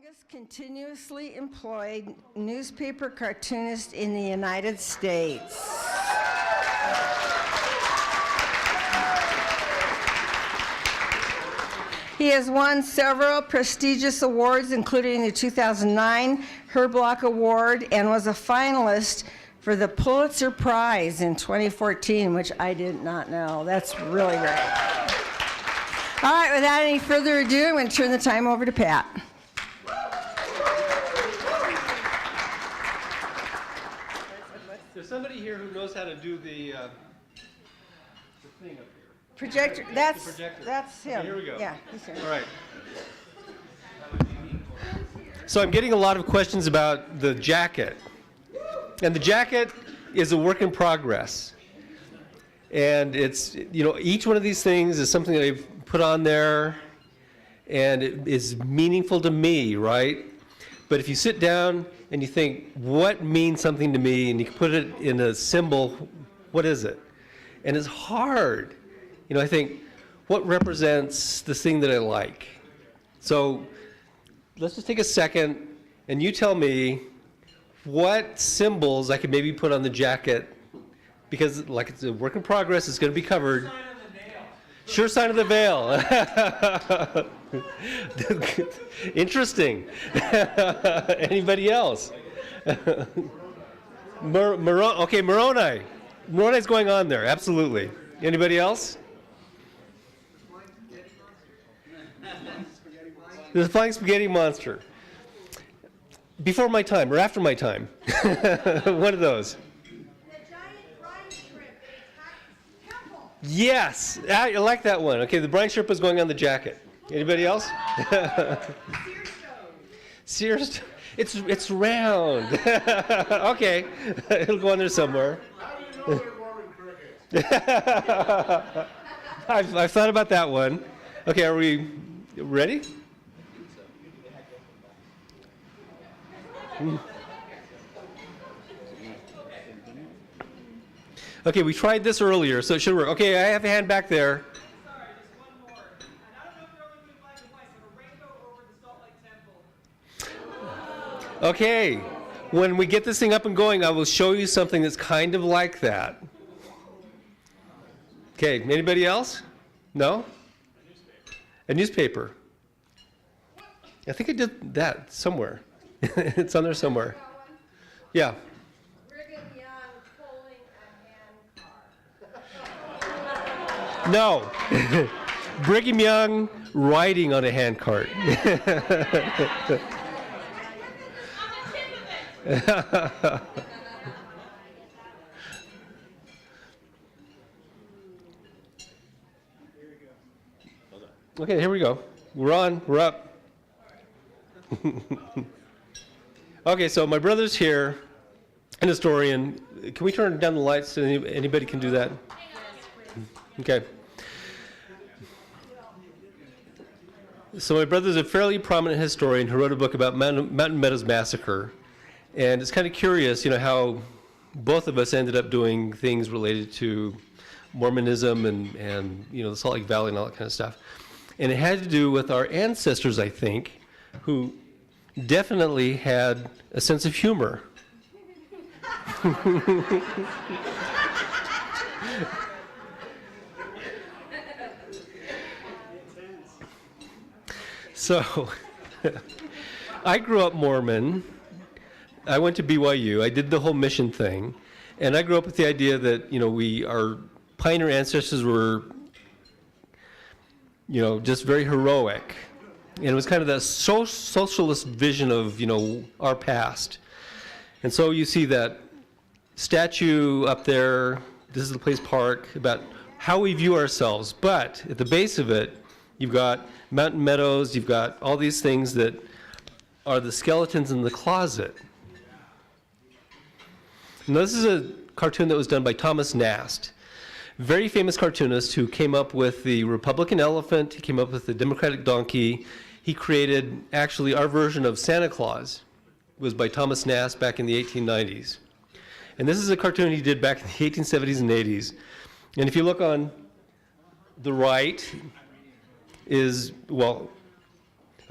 longest continuously employed newspaper cartoonist in the United States. He has won several prestigious awards, including the 2009 Herblock Award, and was a finalist for the Pulitzer Prize in 2014, which I did not know. That's really great. All right, without any further ado, I'm going to turn the time over to Pat. There's somebody here who knows how to do the thing up here. Projector, that's him. Okay, here we go. Yeah, he's here. All right. So I'm getting a lot of questions about the jacket. And the jacket is a work in progress. And it's, each one of these things is something that I've put on there, and it is meaningful to me, right? But if you sit down and you think, what means something to me, and you put it in a symbol, what is it? And it's hard. I think, what represents this thing that I like? So let's just take a second, and you tell me what symbols I could maybe put on the jacket, because like it's a work in progress, it's going to be covered. Sure sign of the veil. Interesting. Anybody else? Okay, Moroni. Moroni's going on there, absolutely. Anybody else? The flying spaghetti monster. Before my time or after my time? One of those. Yes, I like that one. Okay, the brine Sherpa is going on the jacket. Anybody else? Sears. It's round. Okay, it'll go on there somewhere. I've thought about that one. Okay, are we ready? Okay, we tried this earlier, so it should work. Okay, I have a hand back there. Sorry, just one more. And I don't know if you're only doing black and white, but a rainbow over the Salt Lake Temple. Okay, when we get this thing up and going, I will show you something that's kind of like that. Okay, anybody else? No? A newspaper. I think I did that somewhere. It's on there somewhere. Yeah. No. Brigham Young riding on a handcart. Okay, here we go. We're on. We're up. Okay, so my brother's here, an historian. Can we turn down the lights so anybody can do that? Okay. So my brother's a fairly prominent historian who wrote a book about Mountain Meadows Massacre. And it's kind of curious, how both of us ended up doing things related to Mormonism and the Salt Lake Valley and all that kind of stuff. And it had to do with our ancestors, I think, who definitely had a sense of humor. So, I grew up Mormon. I went to BYU. I did the whole mission thing. And I grew up with the idea that, our pioneer ancestors were, just very heroic. And it was kind of that socialist vision of, our past. And so you see that statue up there. This is the place park, about how we view ourselves. But at the base of it, you've got Mountain Meadows, you've got all these things that are the skeletons in the closet. Now, this is a cartoon that was done by Thomas Nast, very famous cartoonist who came up with the Republican elephant, he came up with the Democratic donkey. He created, actually, our version of Santa Claus was by Thomas Nast back in the 1890s. And this is a cartoon he did back in the 1870s and 80s. And if you look on the right is, well,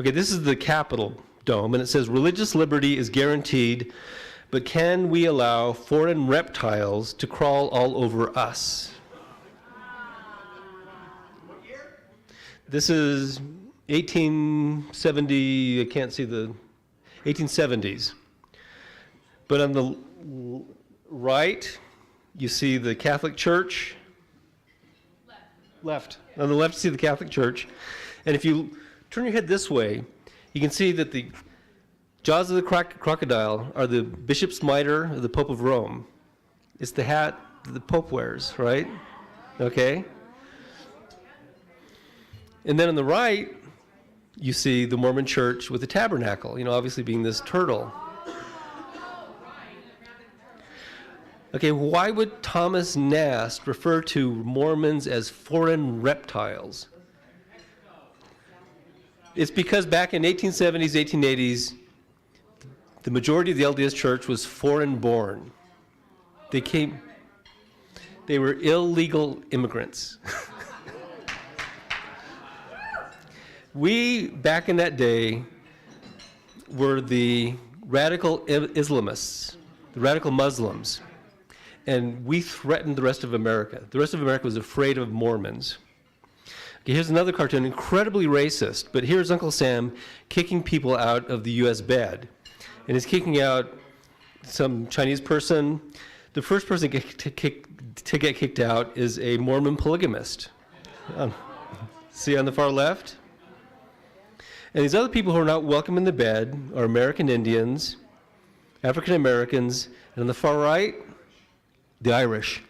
okay, this is the Capitol dome, and it says, "Religious liberty is guaranteed, but can we allow foreign reptiles to crawl all over us?" This is 1870, I can't see the 1870s. But on the right, you see the Catholic Church. Left. On the left, you see the Catholic Church. And if you turn your head this way, you can see that the jaws of the crocodile are the bishop's mitre of the Pope of Rome. It's the hat that the Pope wears, right? Okay? And then on the right, you see the Mormon church with the tabernacle, obviously being this turtle. Okay, why would Thomas Nast refer to Mormons as foreign reptiles? It's because back in 1870s, 1880s, the majority of the LDS church was foreign born. They were illegal immigrants. We, back in that day, were the radical Islamists, the radical Muslims, and we threatened the rest of America. The rest of America was afraid of Mormons. Okay, here's another cartoon, incredibly racist, but here's Uncle Sam kicking people out of the U.S. bed. And he's kicking out some Chinese person. The first person to get kicked out is a Mormon polygamist. See on the far left? And these other people who are not welcome in the bed are American Indians, African Americans, and on the far right, the Irish.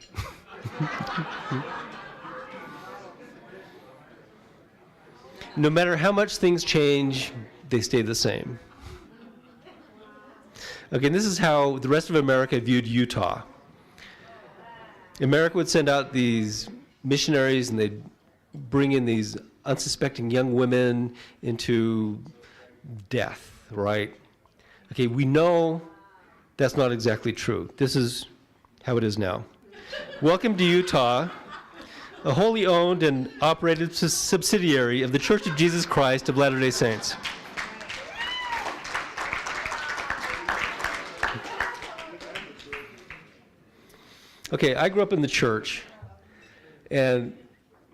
No matter how much things change, they stay the same. Okay, and this is how the rest of America viewed Utah. America would send out these missionaries, and they'd bring in these unsuspecting young women into death, right? Okay, we know that's not exactly true. This is how it is now. Welcome to Utah, a wholly owned and operated subsidiary of the Church of Jesus Christ of Latter-day Saints. Okay, I grew up in the church, and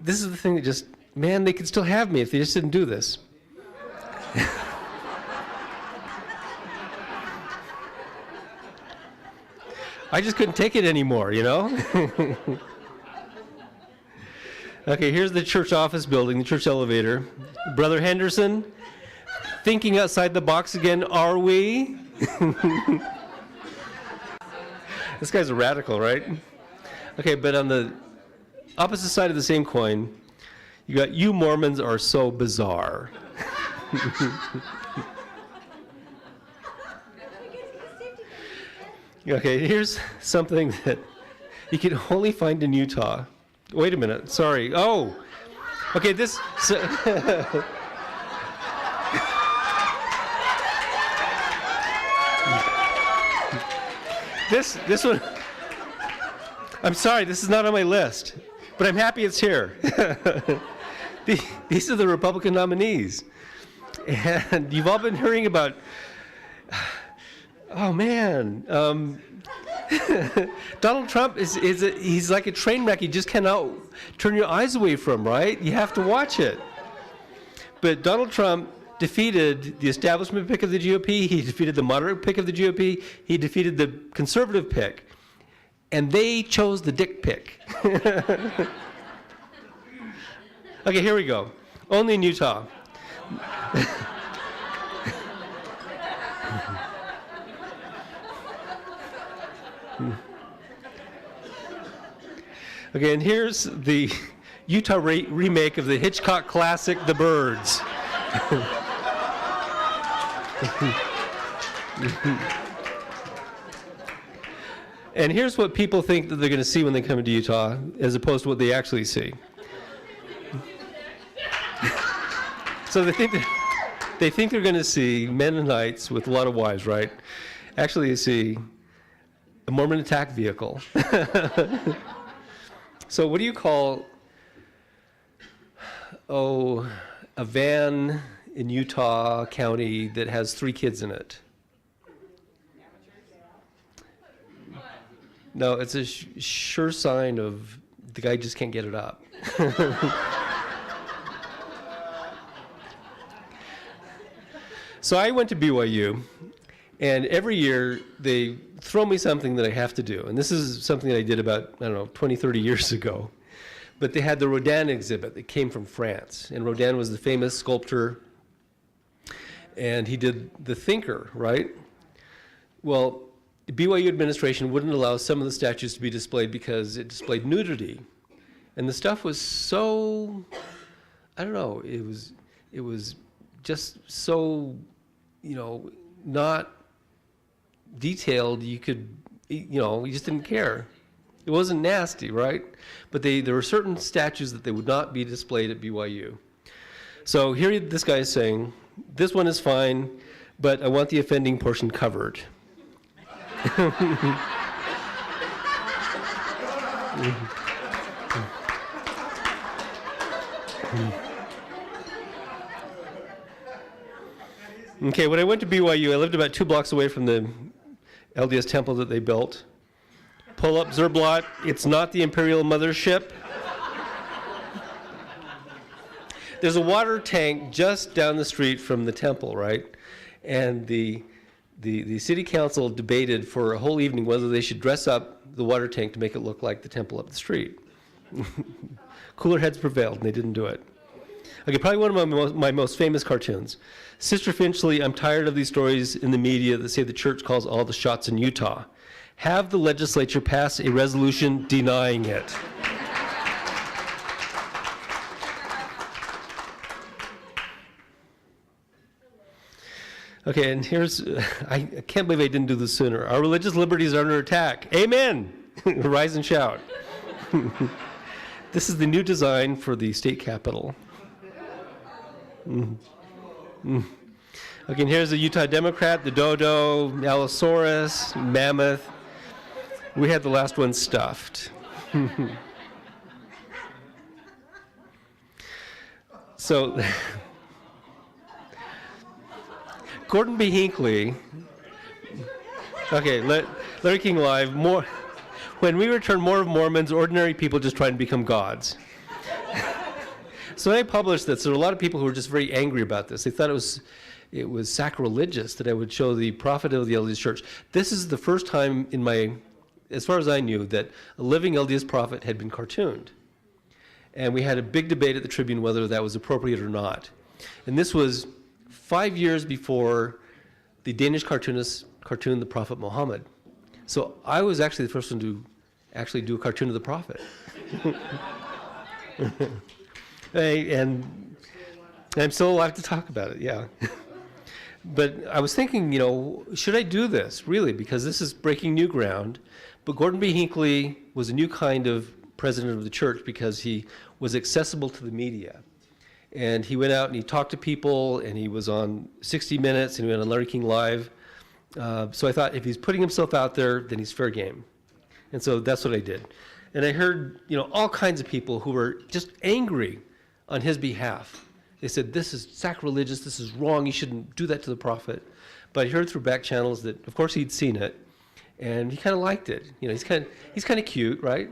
this is the thing that just, man, they could still have me if they just didn't do this. I just couldn't take it anymore, Okay, here's the church office building, the church elevator. Brother Henderson, thinking outside the box again, are we? This guy's a radical, right? Okay, but on the opposite side of the same coin, you got, "You Mormons are so bizarre." Okay, here's something that you can only find in Utah. Wait a minute, sorry. Oh, okay, this. This one. I'm sorry, this is not on my list, but I'm happy it's here. These are the Republican nominees. And you've all been hearing about, oh man, Donald Trump he's like a train wreck you just cannot turn your eyes away from, right? You have to watch it. But Donald Trump defeated the establishment pick of the GOP, he defeated the moderate pick of the GOP, he defeated the conservative pick, and they chose the dick pick. Okay, here we go. Only in Utah. Okay, and here's the Utah remake of the Hitchcock classic, The Birds. And here's what people think that they're going to see when they come into Utah, as opposed to what they actually see. So they think they're going to see Mennonites with a lot of wives, right? Actually, they see a Mormon attack vehicle. So what do you call, a van in Utah County that has 3 kids in it? No, it's a sure sign of the guy just can't get it up. So I went to BYU, and every year they throw me something that I have to do. And this is something that I did about, 20, 30 years ago. But they had the Rodin exhibit that came from France. And Rodin was the famous sculptor, and he did The Thinker, right? Well, the BYU administration wouldn't allow some of the statues to be displayed because it displayed nudity. And the stuff was so, I don't know, it was just so, not detailed. You just didn't care. It wasn't nasty, right? But there were certain statues that they would not be displayed at BYU. So here this guy is saying, this one is fine, but I want the offending portion covered. Okay, when I went to BYU, I lived about 2 blocks away from the LDS temple that they built. Pull up Zerblot, it's not the Imperial Mothership. There's a water tank just down the street from the temple, right? And the city council debated for a whole evening whether they should dress up the water tank to make it look like the temple up the street. Cooler heads prevailed, and they didn't do it. Okay, probably one of my most famous cartoons. Sister Finchley, I'm tired of these stories in the media that say the church calls all the shots in Utah. Have the legislature pass a resolution denying it. Okay, and here's, I can't believe I didn't do this sooner. Our religious liberties are under attack. Amen! Rise and shout. This is the new design for the state capitol. Okay, and here's the Utah Democrat, the dodo, Allosaurus, mammoth. We had the last one stuffed. So, Gordon B. Hinckley, okay, Larry King Live, when we return more of Mormons, ordinary people just trying to become gods. So I published this. There were a lot of people who were just very angry about this. They thought it was sacrilegious that I would show the prophet of the LDS Church. This is the first time as far as I knew, that a living LDS prophet had been cartooned. And we had a big debate at the Tribune whether that was appropriate or not. And this was 5 years before the Danish cartoonist cartooned the Prophet Muhammad. So I was actually the first one to actually do a cartoon of the prophet. And I'm still alive to talk about it, yeah. But I was thinking, should I do this, really? Because this is breaking new ground. But Gordon B. Hinckley was a new kind of president of the church because he was accessible to the media. And he went out and he talked to people, and he was on 60 Minutes, and he went on Larry King Live. So I thought, if he's putting himself out there, then he's fair game. And so that's what I did. And I heard, all kinds of people who were just angry on his behalf. They said, this is sacrilegious, this is wrong, you shouldn't do that to the prophet. But I heard through back channels that, of course, he'd seen it, and he kind of liked it. He's kind of cute, right?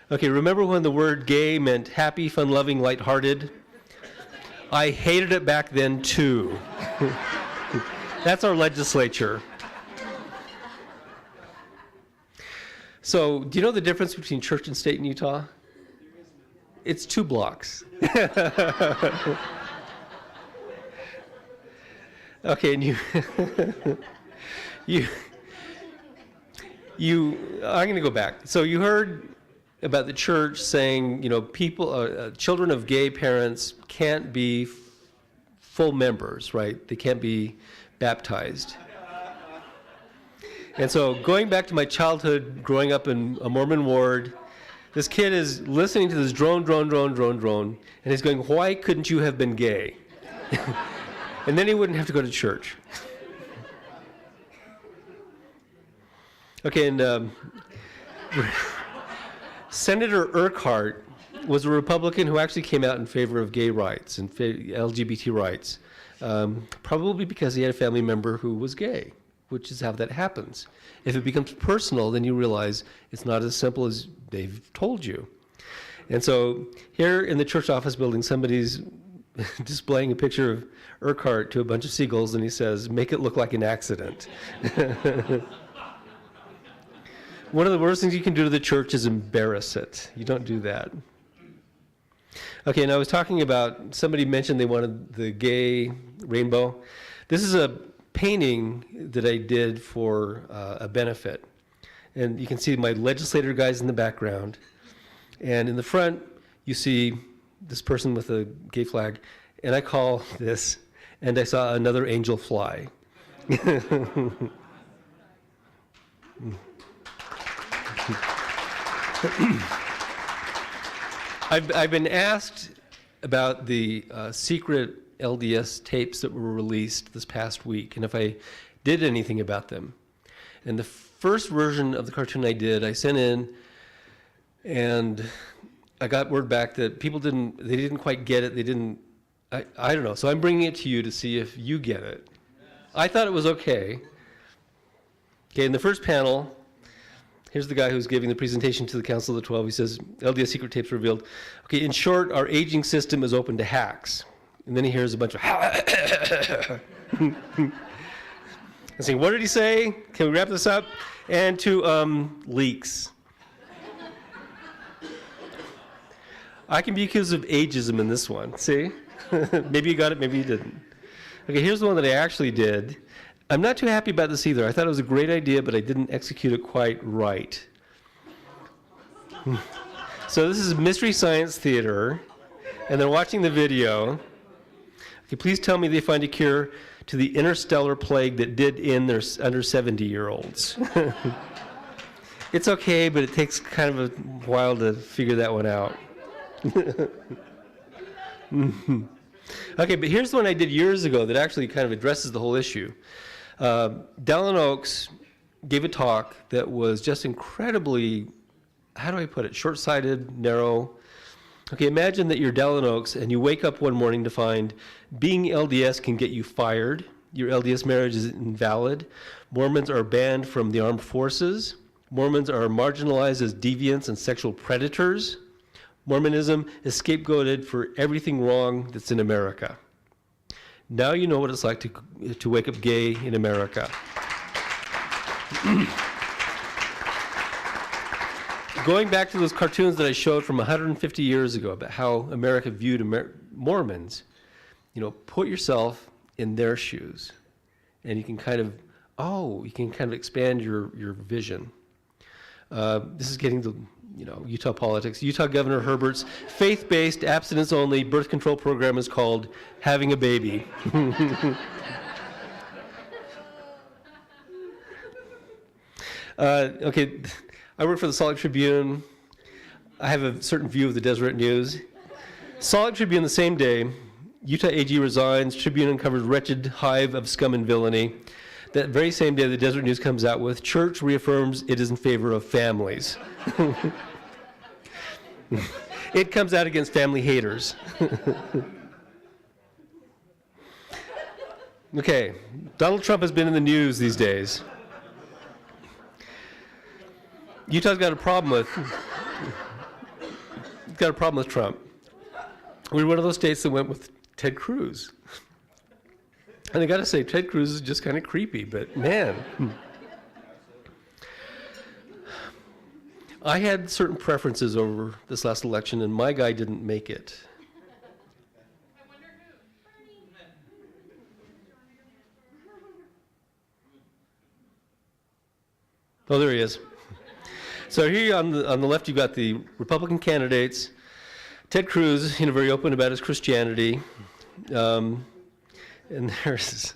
Okay, remember when the word gay meant happy, fun-loving, lighthearted? I hated it back then, too. That's our legislature. So, do you know the difference between church and state in Utah? It's 2 blocks. Okay, and I'm going to go back. So you heard about the church saying, children of gay parents can't be full members, right? They can't be baptized. And so going back to my childhood, growing up in a Mormon ward, this kid is listening to this drone, and he's going, why couldn't you have been gay? And then he wouldn't have to go to church. Okay, and Senator Urquhart was a Republican who actually came out in favor of gay rights and LGBT rights, probably because he had a family member who was gay, which is how that happens. If it becomes personal, then you realize it's not as simple as they've told you. And so here in the church office building, somebody's displaying a picture of Urquhart to a bunch of seagulls, and he says, "Make it look like an accident." One of the worst things you can do to the church is embarrass it. You don't do that. Okay, and I was talking about, somebody mentioned they wanted the gay rainbow. This is a painting that I did for a benefit. And you can see my legislator guys in the background. And in the front, you see this person with a gay flag. And I call this, "And I saw another angel fly." I've been asked about the secret LDS tapes that were released this past week, and if I did anything about them. And the first version of the cartoon I did, I sent in, and I got word back that people didn't quite get it. They didn't, I don't know. So I'm bringing it to you to see if you get it. I thought it was okay. Okay, in the first panel, here's the guy who's giving the presentation to the Council of the 12. He says, LDS secret tapes revealed. Okay, in short, our aging system is open to hacks. And then he hears a bunch of I saying, what did he say? Can we wrap this up? And to leaks. I can be accused of ageism in this one. See? Maybe you got it, maybe you didn't. Okay, here's the one that I actually did. I'm not too happy about this either. I thought it was a great idea, but I didn't execute it quite right. So this is Mystery Science Theater, and they're watching the video. Okay, please tell me they find a cure to the interstellar plague that did end their under 70-year-olds. It's okay, but it takes kind of a while to figure that one out. Okay, but here's the one I did years ago that actually kind of addresses the whole issue. Dallin Oaks gave a talk that was just incredibly, how do I put it, short-sighted, narrow. Okay, imagine that you're Dallin Oaks and you wake up one morning to find being LDS can get you fired, your LDS marriage is invalid, Mormons are banned from the armed forces, Mormons are marginalized as deviants and sexual predators, Mormonism is scapegoated for everything wrong that's in America. Now you know what it's like to wake up gay in America. Going back to those cartoons that I showed from 150 years ago about how America viewed Mormons, you know, put yourself in their shoes, and you can kind of expand your vision. This is getting to, Utah politics. Utah Governor Herbert's faith-based, abstinence-only birth control program is called Having a Baby. Okay, I work for the Salt Lake Tribune. I have a certain view of the Deseret News. Salt Lake Tribune the same day, Utah AG resigns, Tribune uncovers wretched hive of scum and villainy. That very same day, the Deseret News comes out with, church reaffirms it is in favor of families. It comes out against family haters. Okay, Donald Trump has been in the news these days. Utah's got a problem with Trump. We're one of those states that went with Ted Cruz. And I got to say, Ted Cruz is just kind of creepy, but man. I had certain preferences over this last election, and my guy didn't make it. I wonder who. Oh, there he is. So here on the left, you've got the Republican candidates. Ted Cruz, very open about his Christianity. And there's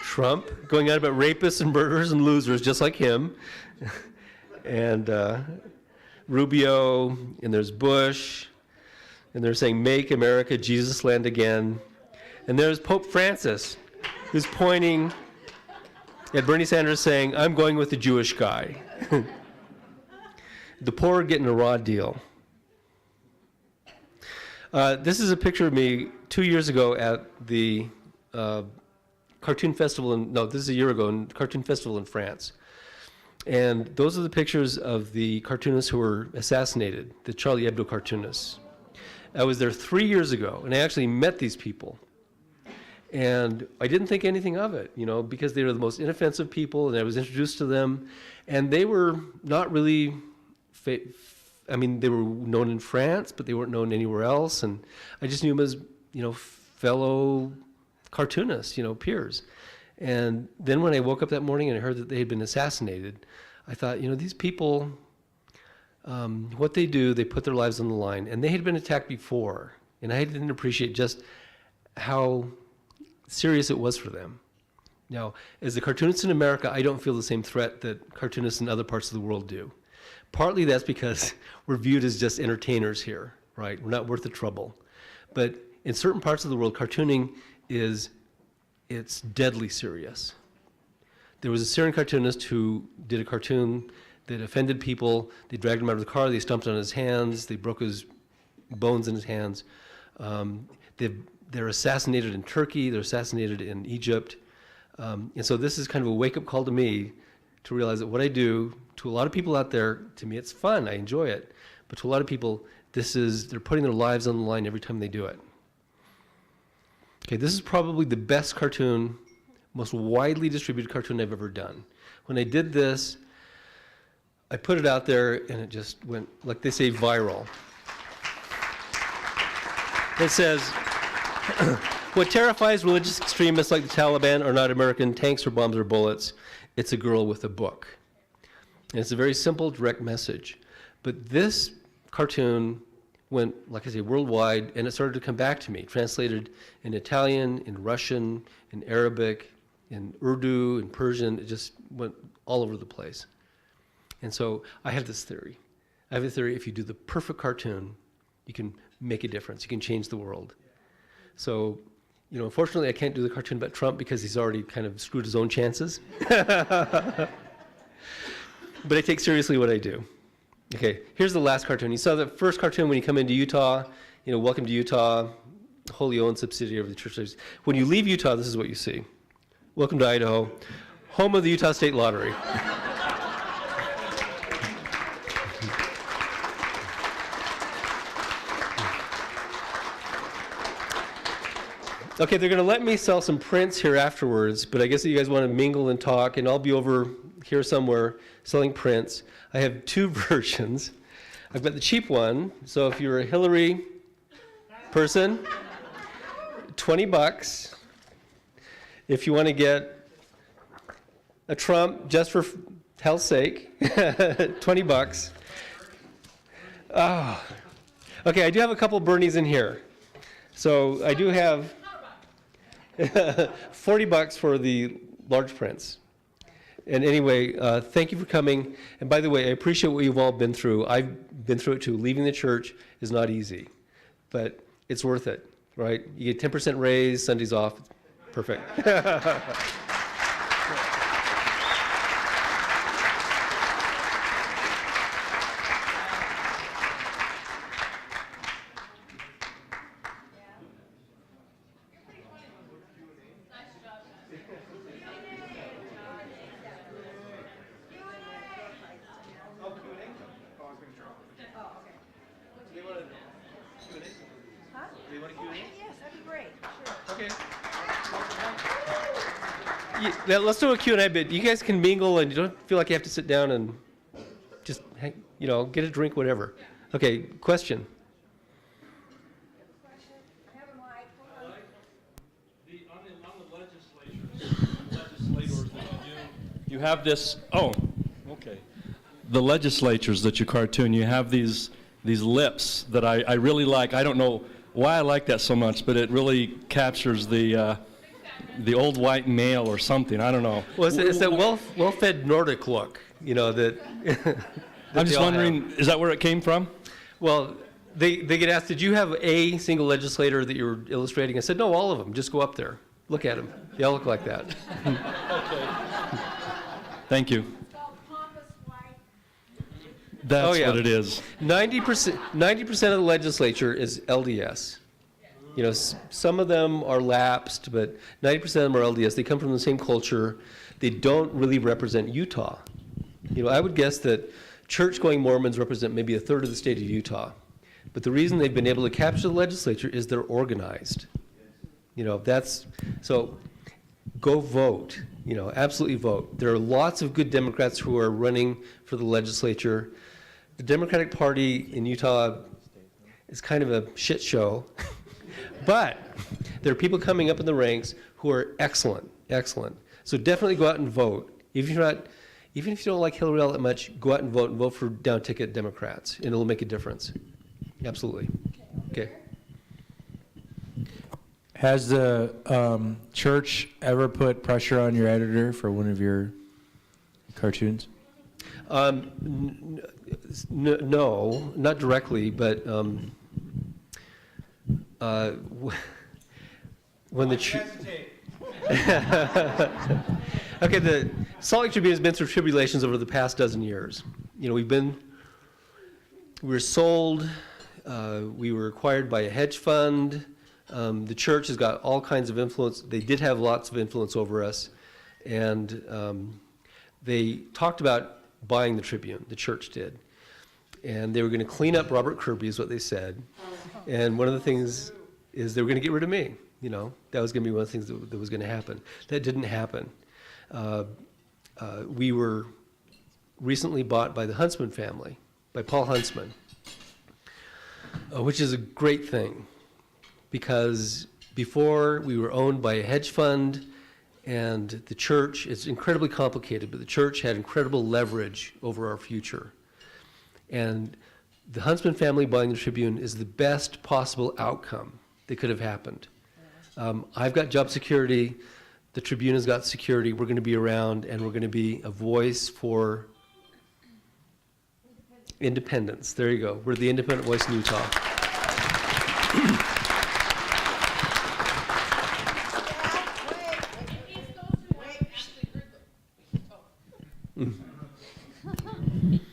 Trump going on about rapists and murderers and losers, just like him. And Rubio, and there's Bush, and they're saying, make America Jesus land again. And there's Pope Francis, who's pointing at Bernie Sanders saying, I'm going with the Jewish guy. The poor are getting a raw deal. This is a picture of me 2 years ago at the cartoon festival this is a year ago, in cartoon festival in France. And those are the pictures of the cartoonists who were assassinated, the Charlie Hebdo cartoonists. I was there 3 years ago, and I actually met these people. And I didn't think anything of it, because they were the most inoffensive people, and I was introduced to them. And they were not really, they were known in France, but they weren't known anywhere else. And I just knew them as, fellow cartoonists, peers. And then when I woke up that morning and I heard that they had been assassinated, I thought, these people, what they do, they put their lives on the line. And they had been attacked before. And I didn't appreciate just how serious it was for them. Now, as a cartoonist in America, I don't feel the same threat that cartoonists in other parts of the world do. Partly that's because we're viewed as just entertainers here, right? We're not worth the trouble. But in certain parts of the world, cartooning it's deadly serious. There was a Syrian cartoonist who did a cartoon that offended people. They dragged him out of the car, they stomped on his hands, they broke his bones in his hands. They're assassinated in Turkey, they're assassinated in Egypt. And so this is kind of a wake-up call to me to realize that what I do, to a lot of people out there, to me it's fun, I enjoy it. But to a lot of people, they're putting their lives on the line every time they do it. Okay, this is probably the best cartoon, most widely distributed cartoon I've ever done. When I did this, I put it out there and it just went, like they say, viral. It says, what terrifies religious extremists like the Taliban are not American tanks or bombs or bullets. It's a girl with a book. And it's a very simple, direct message. But this cartoon went, like I say, worldwide, and it started to come back to me, translated in Italian, in Russian, in Arabic, in Urdu, in Persian. It just went all over the place. And so I have this theory. I have a theory, if you do the perfect cartoon, you can make a difference. You can change the world. So, unfortunately, I can't do the cartoon about Trump because he's already kind of screwed his own chances. But I take seriously what I do. Okay, here's the last cartoon. You saw the first cartoon when you come into Utah, welcome to Utah, wholly owned subsidiary of the church. When you leave Utah, this is what you see. Welcome to Idaho, home of the Utah State Lottery. Okay, they're going to let me sell some prints here afterwards, but I guess you guys want to mingle and talk, and I'll be over here somewhere selling prints. I have two versions. I've got the cheap one, so if you're a Hillary person, $20. If you want to get a Trump, just for hell's sake, $20. Oh. Okay, I do have a couple Bernies in here. So I do have $40 for the large prints. And anyway, thank you for coming. And by the way, I appreciate what you've all been through. I've been through it too. Leaving the church is not easy, but it's worth it, right? You get 10% raise, Sundays off. Perfect. Yeah, let's do a Q&A bit. You guys can mingle and you don't feel like you have to sit down and just, get a drink, whatever. Okay, question. On the legislators that you have this, okay. The legislatures that you cartoon, you have these lips that I really like. I don't know why I like that so much, but it really captures the old white male or something. I don't know. Well, it's that well-fed Nordic look, that. I'm just wondering, is that where it came from? Well, they get asked, did you have a single legislator that you were illustrating? I said, no, all of them. Just go up there. Look at them. They all look like that. Okay. Thank you. That's yeah. what it is. 90% of the legislature is LDS. You know, some of them are lapsed, but 90% of them are LDS. They come from the same culture. They don't really represent Utah. You know, I would guess that church-going Mormons represent maybe a third of the state of Utah. But the reason they've been able to capture the legislature is they're organized. You know, so go vote. You know, absolutely vote. There are lots of good Democrats who are running for the legislature. The Democratic Party in Utah is kind of a shit show. But there are people coming up in the ranks who are excellent, excellent. So definitely go out and vote. Even if you don't like Hillary all that much, go out and vote for down-ticket Democrats, and it'll make a difference. Absolutely. Okay. Has the church ever put pressure on your editor for one of your cartoons? No, not directly, but when the okay, the Salt Lake Tribune has been through tribulations over the past dozen years. You know, we were sold, we were acquired by a hedge fund. The church has got all kinds of influence. They did have lots of influence over us, and they talked about buying the Tribune. The church did, and they were going to clean up Robert Kirby, is what they said. And one of the things is they were going to get rid of me. You know, that was going to be one of the things that was going to happen. That didn't happen. We were recently bought by the Huntsman family, by Paul Huntsman, which is a great thing, because before we were owned by a hedge fund, and the church, it's incredibly complicated, but the church had incredible leverage over our future. And the Huntsman family buying the Tribune is the best possible outcome that could have happened. I've got job security, the Tribune has got security, we're going to be around, and we're going to be a voice for independence. There you go. We're the independent voice in Utah.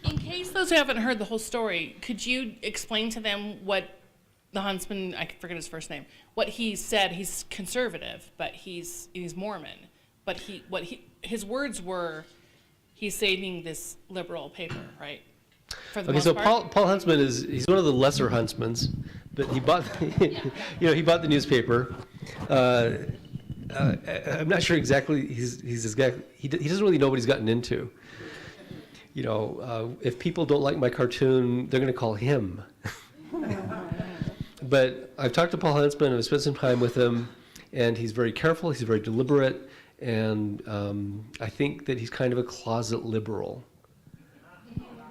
In case those who haven't heard the whole story, could you explain to them what the Huntsman, I forget his first name, what he said? He's conservative, but he's Mormon. But his words were, he's saving this liberal paper, right? For the Okay, most so part? Paul Huntsman he's one of the lesser Huntsmans, but he bought, he bought the newspaper. I'm not sure exactly. He doesn't really know what he's gotten into. You know, if people don't like my cartoon, they're going to call him. But I've talked to Paul Huntsman, I've spent some time with him, and he's very careful, he's very deliberate, and I think that he's kind of a closet liberal.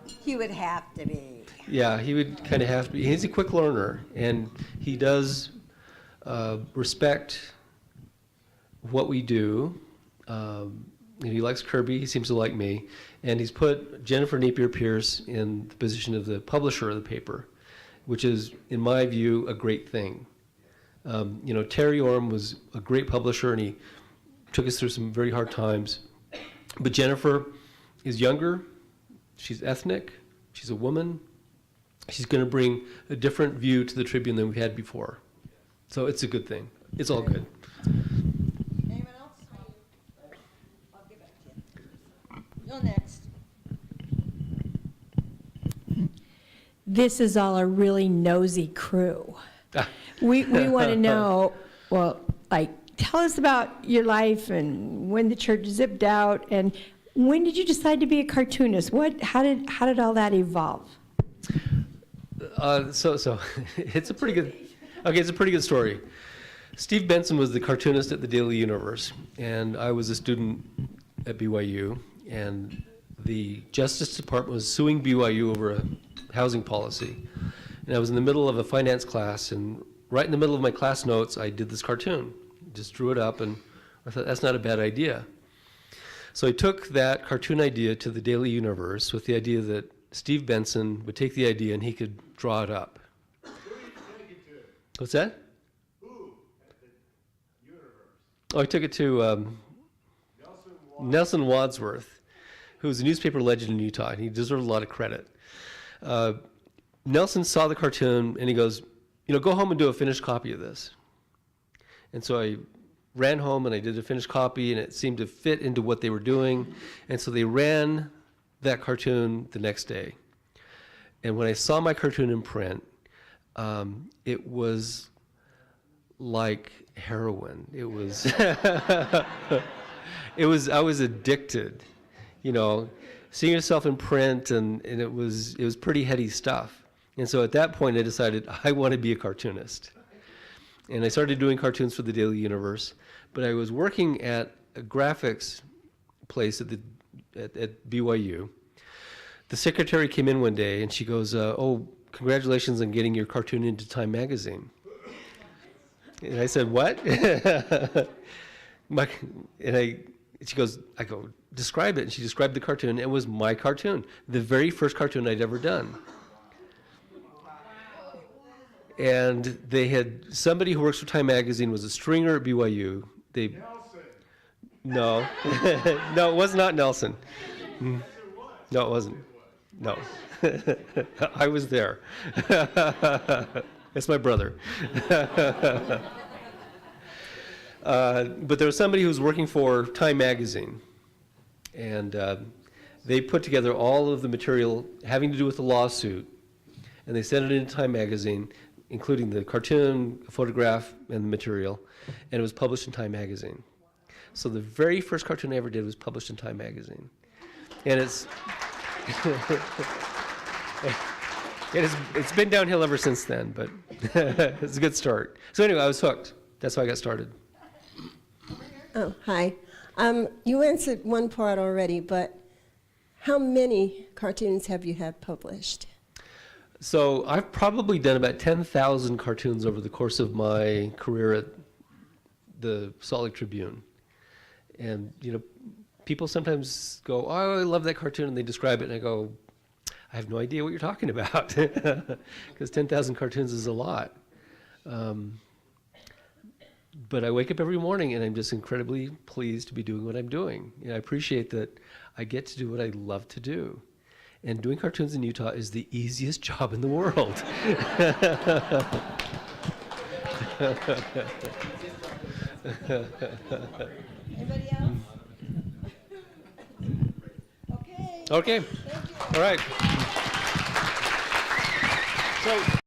He would have to be. Yeah, he would kind of have to be. He's a quick learner, and he does respect what we do. He likes Kirby, he seems to like me, and he's put Jennifer Napier Pierce in the position of the publisher of the paper, which is, in my view, a great thing. You know, Terry Orm was a great publisher, and he took us through some very hard times. But Jennifer is younger, she's ethnic, she's a woman. She's going to bring a different view to the Tribune than we had before. So it's a good thing. It's all good. Anyone else? I'll give it to you. You're next. This is all a really nosy crew. We want to know, well, like, tell us about your life and when the church zipped out, and when did you decide to be a cartoonist? How did all that evolve? So it's a pretty good. Okay, it's a pretty good story. Steve Benson was the cartoonist at the Daily Universe, and I was a student at BYU, and the Justice Department was suing BYU over a housing policy. And I was in the middle of a finance class, and right in the middle of my class notes, I did this cartoon. Just drew it up, and I thought, that's not a bad idea. So I took that cartoon idea to the Daily Universe with the idea that Steve Benson would take the idea and he could draw it up. What's that? Who at the Universe? Oh, I took it to Nelson Wadsworth, who was a newspaper legend in Utah, and he deserved a lot of credit. Nelson saw the cartoon and he goes, go home and do a finished copy of this. And so I ran home and I did a finished copy, and it seemed to fit into what they were doing. And so they ran that cartoon the next day. And when I saw my cartoon in print, it was like heroin. It was, I was addicted, seeing yourself in print, and it was pretty heady stuff. And so at that point I decided I want to be a cartoonist. And I started doing cartoons for the Daily Universe, but I was working at a graphics place at BYU. The secretary came in one day and she goes, "Oh, congratulations on getting your cartoon into Time magazine." And I said, "What?" She goes, I go, "Describe it." And she described the cartoon. It was my cartoon, the very first cartoon I'd ever done. And they had somebody who works for Time magazine was a stringer at BYU. No, no, it was not Nelson. No, it wasn't. No, I was there. That's my brother. But there was somebody who was working for Time magazine, and they put together all of the material having to do with the lawsuit, and they sent it into Time magazine, including the cartoon, photograph, and the material, and it was published in Time magazine. So the very first cartoon I ever did was published in Time magazine, and it's it's been downhill ever since then, but it's a good start. So anyway, I was hooked. That's how I got started. Oh, hi. You answered one part already, but how many cartoons have you had published? So I've probably done about 10,000 cartoons over the course of my career at the Salt Lake Tribune. And, people sometimes go, "Oh, I love that cartoon," and they describe it, and I go, "I have no idea what you're talking about," because 10,000 cartoons is a lot. But I wake up every morning and I'm just incredibly pleased to be doing what I'm doing. And I appreciate that I get to do what I love to do. And doing cartoons in Utah is the easiest job in the world. Anybody else? Okay. Okay. All right. So.